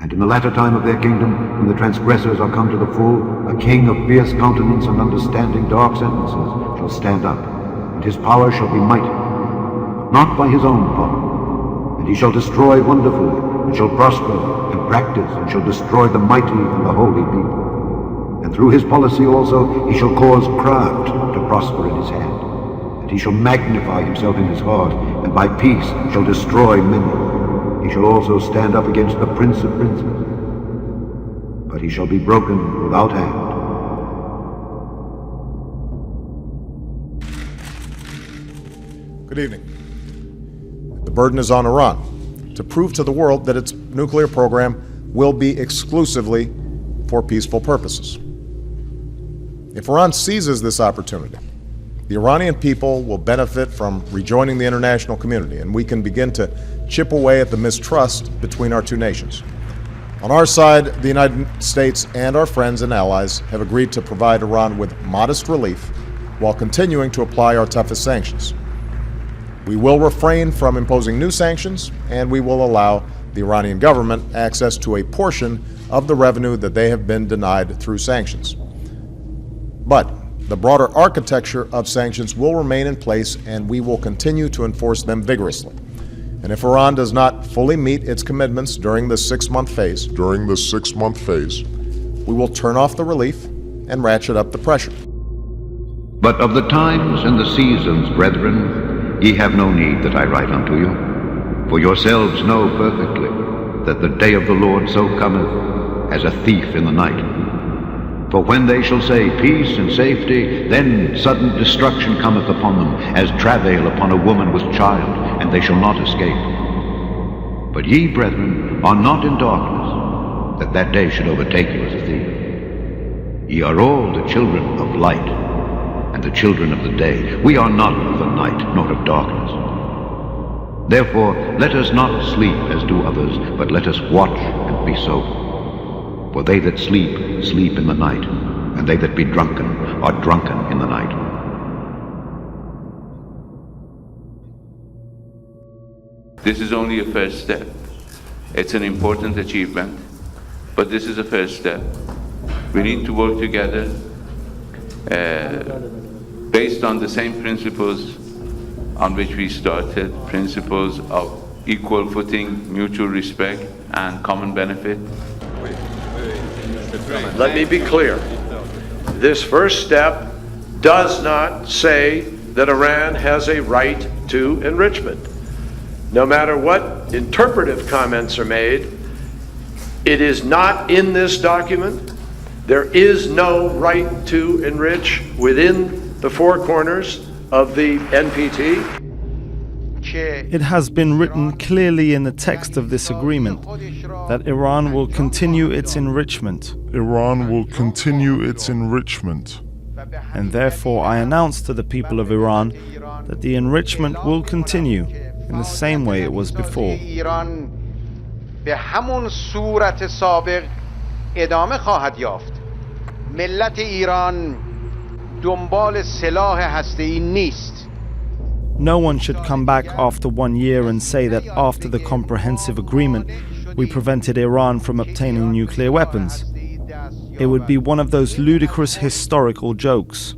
And in the latter time of their kingdom, when the transgressors are come to the full, a king of fierce countenance and understanding dark sentences shall stand up, and his power shall be mighty, but not by his own power. And he shall destroy wonderfully, and shall prosper and practice, and shall destroy the mighty and the holy people. And through his policy also he shall cause craft to prosper in his hand. And he shall magnify himself in his heart, and by peace shall destroy many. He shall also stand up against the prince of princes, but he shall be broken without hand. Good evening. The burden is on Iran to prove to the world that its nuclear program will be exclusively for peaceful purposes. If Iran seizes this opportunity, the Iranian people will benefit from rejoining the international community, and we can begin to chip away at the mistrust between our two nations. On our side, the United States and our friends and allies have agreed to provide Iran with modest relief while continuing to apply our toughest sanctions. We will refrain from imposing new sanctions, and we will allow the Iranian government access to a portion of the revenue that they have been denied through sanctions. But the broader architecture of sanctions will remain in place, and we will continue to enforce them vigorously. And if Iran does not fully meet its commitments during the six-month phase, we will turn off the relief and ratchet up the pressure. But of the times and the seasons, brethren, ye have no need that I write unto you. For yourselves know perfectly that the day of the Lord so cometh as a thief in the night. For when they shall say peace and safety, then sudden destruction cometh upon them, as travail upon a woman with child, and they shall not escape. But ye, brethren, are not in darkness, that that day should overtake you as a thief. Ye are all the children of light, and the children of the day. We are not of the night, nor of darkness. Therefore, let us not sleep as do others, but let us watch and be sober. For they that sleep, sleep in the night, and they that be drunken are drunken in the night. This is only a first step. It's an important achievement, but this is a first step. We need to work together based on the same principles on which we started, principles of equal footing, mutual respect, and common benefit. Let me be clear. This first step does not say that Iran has a right to enrichment. No matter what interpretive comments are made, it is not in this document. There is no right to enrich within the four corners of the NPT. It has been written clearly in the text of this agreement that Iran will continue its enrichment. And therefore I announce to the people of Iran that the enrichment will continue in the same way it was before. No one should come back after 1 year and say that after the comprehensive agreement we prevented Iran from obtaining nuclear weapons. It would be one of those ludicrous historical jokes.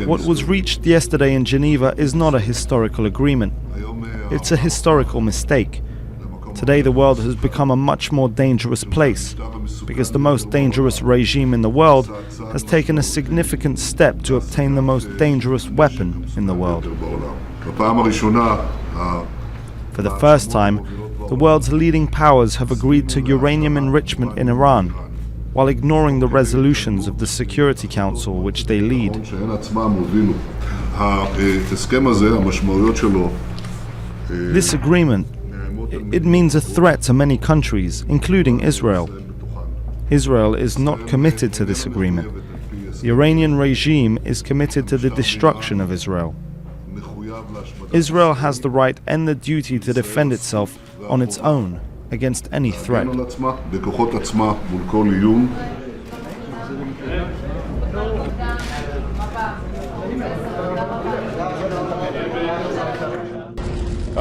What was reached yesterday in Geneva is not a historical agreement. It's a historical mistake. Today the world has become a much more dangerous place, because the most dangerous regime in the world has taken a significant step to obtain the most dangerous weapon in the world. For the first time, the world's leading powers have agreed to uranium enrichment in Iran, while ignoring the resolutions of the Security Council which they lead. This agreement, it means a threat to many countries, including Israel. Israel is not committed to this agreement. The Iranian regime is committed to the destruction of Israel. Israel has the right and the duty to defend itself on its own against any threat.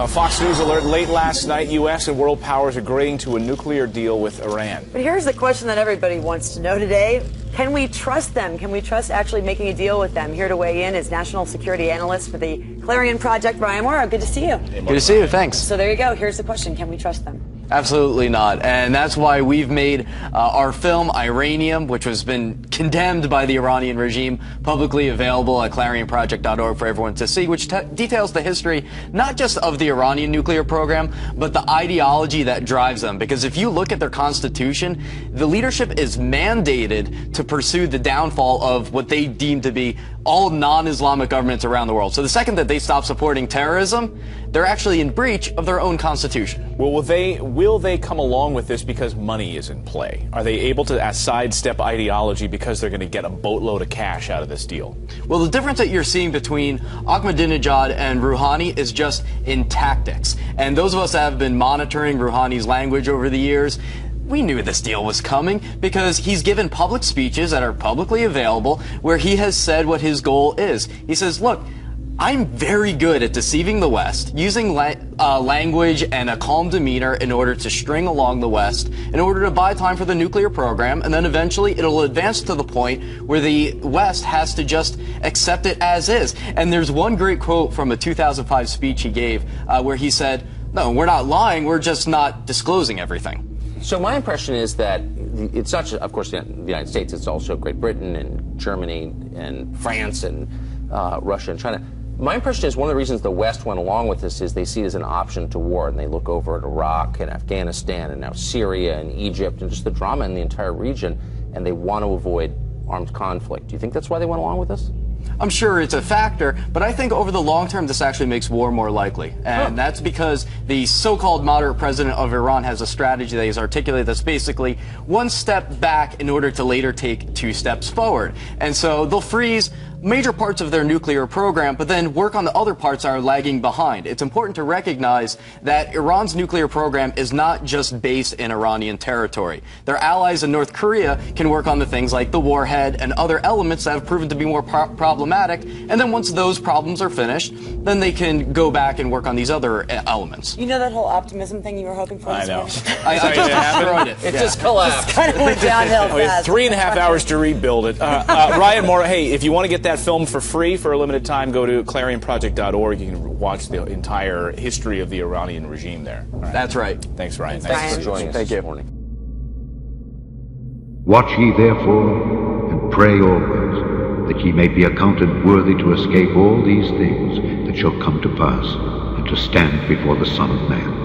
Fox News alert late last night, U.S. and world powers agreeing to a nuclear deal with Iran. But here's the question that everybody wants to know today. Can we trust them? Can we trust actually making a deal with them? Here to weigh in is national security analyst for the Clarion Project, Ryan Moore. Good to see you. Good to see you. Thanks. So there you go. Here's the question. Can we trust them? Absolutely not. And that's why we've made our film, Iranium, which has been condemned by the Iranian regime, publicly available at clarionproject.org for everyone to see, which details the history not just of the Iranian nuclear program, but the ideology that drives them. Because if you look at their constitution, the leadership is mandated to pursue the downfall of what they deem to be all non-Islamic governments around the world. So the second that they stop supporting terrorism, they're actually in breach of their own constitution. Well, will they come along with this because money is in play? Are they able to sidestep ideology because they're going to get a boatload of cash out of this deal? Well, the difference that you're seeing between Ahmadinejad and Rouhani is just in tactics. And those of us that have been monitoring Rouhani's language over the years, we knew this deal was coming because he's given public speeches that are publicly available where he has said what his goal is. He says, look, I'm very good at deceiving the West, using language and a calm demeanor in order to string along the West, in order to buy time for the nuclear program, and then eventually it'll advance to the point where the West has to just accept it as is. And there's one great quote from a 2005 speech he gave where he said, no, we're not lying, we're just not disclosing everything. So my impression is that it's not just, of course, the United States, it's also Great Britain and Germany and France and Russia and China. My impression is one of the reasons the West went along with this is they see it as an option to war, and they look over at Iraq and Afghanistan and now Syria and Egypt and just the drama in the entire region, and they want to avoid armed conflict. Do you think that's why they went along with this? I'm sure it's a factor, but I think over the long term this actually makes war more likely. And that's because the so-called moderate president of Iran has a strategy that he's articulated that's basically one step back in order to later take 2 steps forward. And so they'll freeze major parts of their nuclear program, but then work on the other parts that are lagging behind. It's important to recognize that Iran's nuclear program is not just based in Iranian territory. Their allies in North Korea can work on the things like the warhead and other elements that have proven to be more problematic, and then once those problems are finished, then they can go back and work on these other elements. You know that whole optimism thing you were hoping for? I know. I just destroyed it. It just collapsed. Just kind of went downhill We had fast. 3.5 hours to rebuild it. Ryan Moore, hey, if you want to get that film for free for a limited time, go to clarionproject.org. You can watch the entire history of the Iranian regime there. All right. That's right. Thanks, Ryan. Thanks for joining us Thank you. this morning. Watch ye therefore, and pray always, that ye may be accounted worthy to escape all these things that shall come to pass, and to stand before the Son of Man.